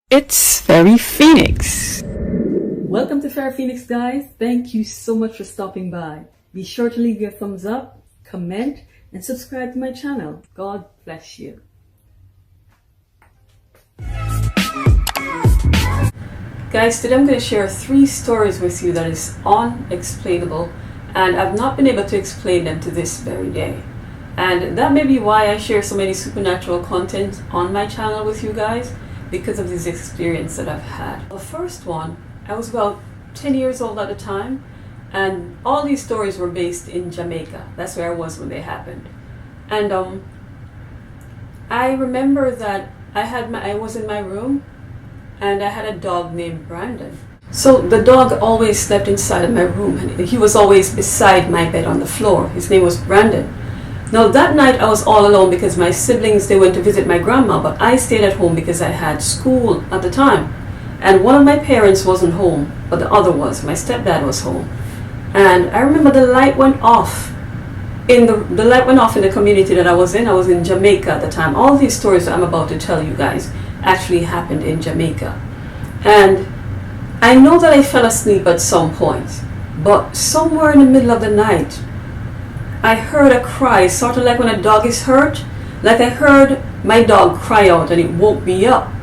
It's FerriPhoenix. Welcome to FerriPhoenix, guys. Thank you so much for stopping by. Be sure to leave your thumbs up, comment, and subscribe to my channel. God bless you. Guys, today I'm going to share 3 stories with you that is unexplainable, and I've not been able to explain them to this very day. And that may be why I share so many supernatural content on my channel with you guys, because of this experience that I've had. The first one, I was about 10 years old at the time, and all these stories were based in Jamaica. That's where I was when they happened. And I remember that I was in my room, and I had a dog named Brandon. So the dog always slept inside of my room, and he was always beside my bed on the floor. His name was Brandon. Now that night I was all alone because my siblings, they went to visit my grandma, but I stayed at home because I had school at the time. And one of my parents wasn't home, but the other was. My stepdad was home. And I remember the light went off. The light went off in the community that I was in. I was in Jamaica at the time. All these stories that I'm about to tell you guys actually happened in Jamaica. And I know that I fell asleep at some point, but somewhere in the middle of the night, I heard a cry, sort of like when a dog is hurt. Like I heard my dog cry out, and it woke me up.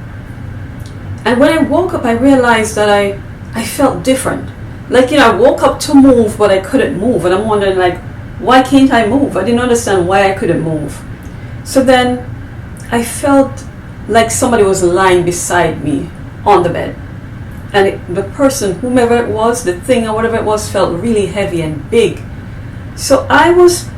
And when I woke up, I realized that I felt different. Like, I woke up to move, but I couldn't move. And I'm wondering, like, why can't I move? I didn't understand why I couldn't move. So then I felt like somebody was lying beside me on the bed. And the person, whomever it was, the thing or whatever it was, felt really heavy and big. So I was,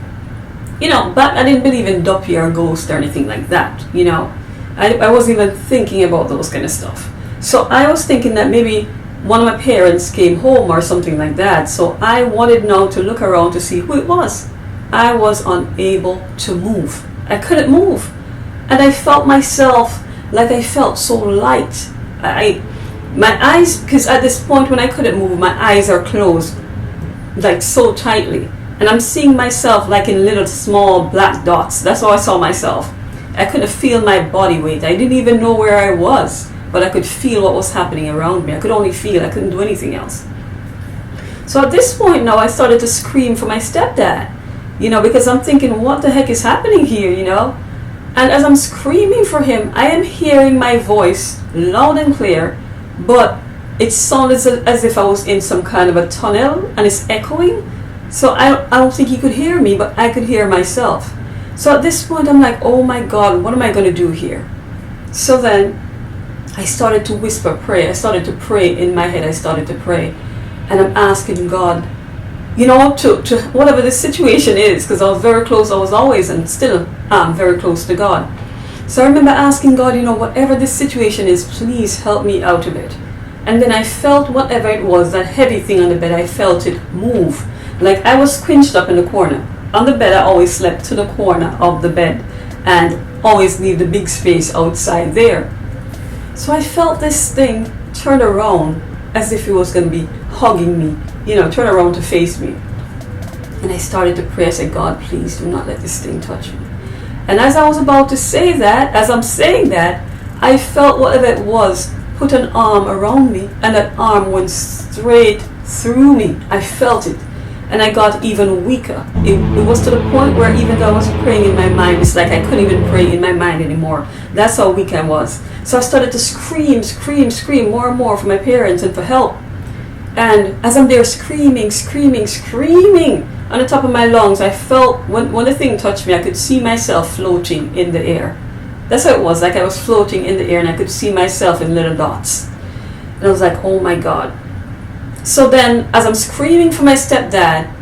but I didn't believe in duppy or ghost or anything like that, I wasn't even thinking about those kind of stuff. So I was thinking that maybe one of my parents came home or something like that. So I wanted now to look around to see who it was. I was unable to move. I couldn't move. And I felt myself like I felt so light. My eyes, because at this point when I couldn't move, my eyes are closed like so tightly. And I'm seeing myself like in little small black dots. That's how I saw myself. I couldn't feel my body weight. I didn't even know where I was, but I could feel what was happening around me. I could only feel. I couldn't do anything else. So at this point now, I started to scream for my stepdad, because I'm thinking, what the heck is happening here, And as I'm screaming for him, I am hearing my voice loud and clear, but it sounded as if I was in some kind of a tunnel, and it's echoing. So I don't think he could hear me, but I could hear myself. So at this point, I'm like, oh my God, what am I going to do here? So then I started to whisper, pray. I started to pray in my head. I started to pray. And I'm asking God, to whatever the situation is, because I was very close. I was always and still am very close to God. So I remember asking God, whatever this situation is, please help me out of it. And then I felt whatever it was, that heavy thing on the bed, I felt it move. Like I was squinched up in the corner. On the bed, I always slept to the corner of the bed and always leave the big space outside there. So I felt this thing turn around as if it was going to be hugging me, turn around to face me. And I started to pray. I said, God, please do not let this thing touch me. And as I was about to say that, as I'm saying that, I felt whatever it was put an arm around me, and that arm went straight through me. I felt it. And I got even weaker. It was to the point where even though I was praying in my mind, it's like I couldn't even pray in my mind anymore. That's how weak I was. So I started to scream more and more for my parents and for help. And as I'm there screaming on the top of my lungs, I felt when the thing touched me, I could see myself floating in the air. That's how it was, like I was floating in the air and I could see myself in little dots. And I was like, oh my God. So then, as I'm screaming for my stepdad,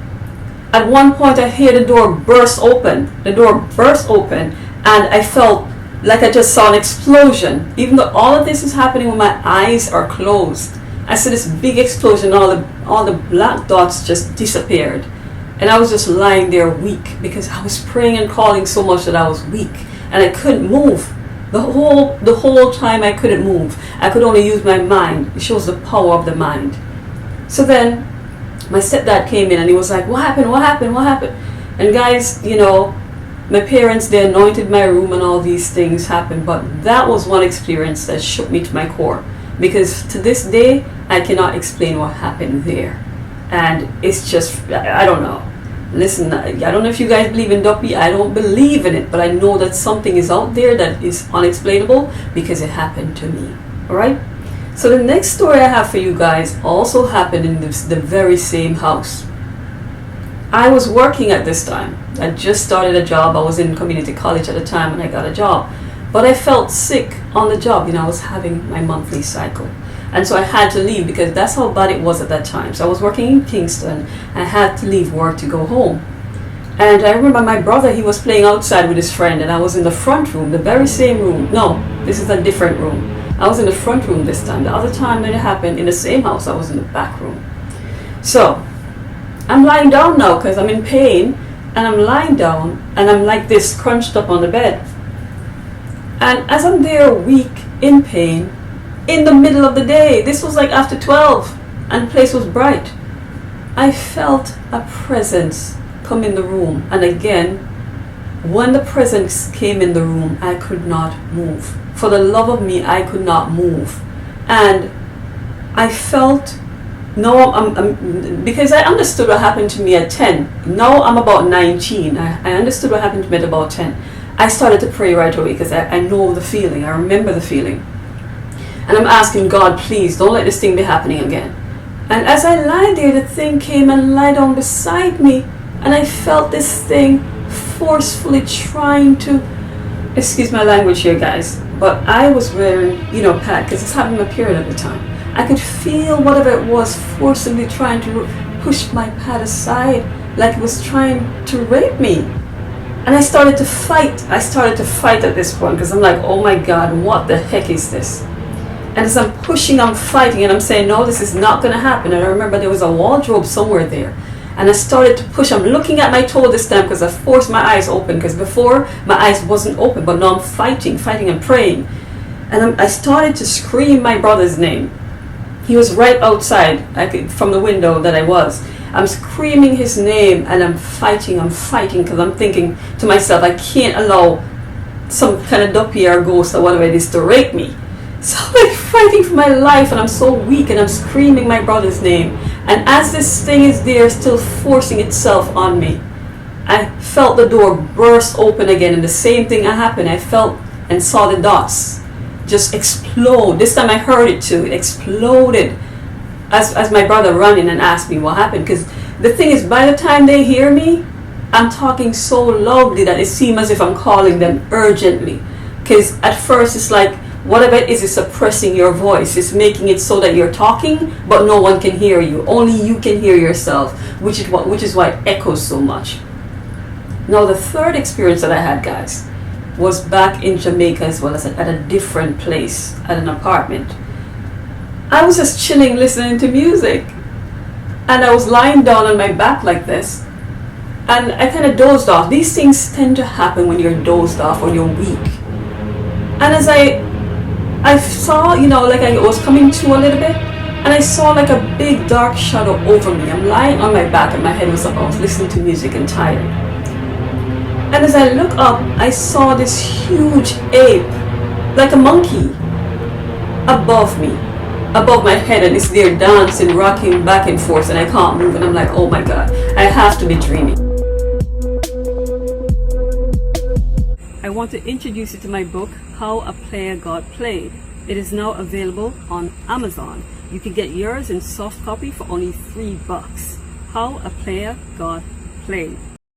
at one point I hear the door burst open. The door burst open, and I felt like I just saw an explosion. Even though all of this is happening when my eyes are closed, I saw this big explosion. All the black dots just disappeared, and I was just lying there weak because I was praying and calling so much that I was weak and I couldn't move. The whole time I couldn't move. I could only use my mind. It shows the power of the mind. So then my stepdad came in and he was like, what happened? And guys, My parents, they anointed my room and all these things happened, but that was one experience that shook me to my core, because to this day I cannot explain what happened there. And it's just, I don't know. Listen, I don't know if you guys believe in duppy. I don't believe in it, but I know that something is out there that is unexplainable because it happened to me. Alright? So the next story I have for you guys also happened in the very same house. I was working at this time. I just started a job. I was in community college at the time when I got a job. But I felt sick on the job. I was having my monthly cycle. And so I had to leave because that's how bad it was at that time. So I was working in Kingston. I had to leave work to go home. And I remember my brother, he was playing outside with his friend, and I was in the front room, the very same room. No, this is a different room. I was in the front room this time. The other time that it happened in the same house, I was in the back room. So I'm lying down now because I'm in pain, and I'm lying down and I'm like this, crunched up on the bed. And as I'm there weak, in pain, in the middle of the day, this was like after 12 and the place was bright, I felt a presence come in the room. And again, when the presence came in the room, I could not move. For the love of me, I could not move. And I felt, because I understood what happened to me at 10. Now I'm about 19. I understood what happened to me at about 10. I started to pray right away because I know the feeling. I remember the feeling. And I'm asking God, please don't let this thing be happening again. And as I lie there, the thing came and lied down beside me. And I felt this thing forcefully trying to, excuse my language here guys, but I was wearing, pad because it's having my period at the time. I could feel whatever it was forcibly trying to push my pad aside, like it was trying to rape me. And I started to fight. I started to fight at this point because I'm like, oh my God, what the heck is this? And as I'm pushing, I'm fighting, and I'm saying, no, this is not going to happen. And I remember there was a wardrobe somewhere there. And I started to push. I'm looking at my toe this time because I forced my eyes open, because before my eyes wasn't open, but now I'm fighting and praying. And I started to scream my brother's name. He was right outside from the window that I was. I'm screaming his name and I'm fighting because I'm thinking to myself, I can't allow some kind of duppy or ghost or whatever it is to rape me. So I'm fighting for my life, and I'm so weak, and I'm screaming my brother's name. And as this thing is there, still forcing itself on me, I felt the door burst open again, and the same thing happened. I felt and saw the dots just explode. This time I heard it too. It exploded as my brother ran in and asked me what happened. Because the thing is, by the time they hear me, I'm talking so loudly that it seems as if I'm calling them urgently. Because at first it's like, whatever it is suppressing your voice. It's making it so that you're talking, but no one can hear you. Only you can hear yourself, which is why it echoes so much. Now, the third experience that I had, guys, was back in Jamaica as well, as at a different place, at an apartment. I was just chilling, listening to music, and I was lying down on my back like this, and I kind of dozed off. These things tend to happen when you're dozed off or you're weak. And as I saw, like I was coming to a little bit, and I saw like a big dark shadow over me. I'm lying on my back and my head was up. I was listening to music and tired. And as I look up, I saw this huge ape, like a monkey, above me, above my head, and it's there dancing, rocking back and forth, and I can't move, and I'm like, oh my God, I have to be dreaming. I want to introduce you to my book, How a Player Got Played. It is now available on Amazon. You can get yours in soft copy for only $3. How a Player Got Played.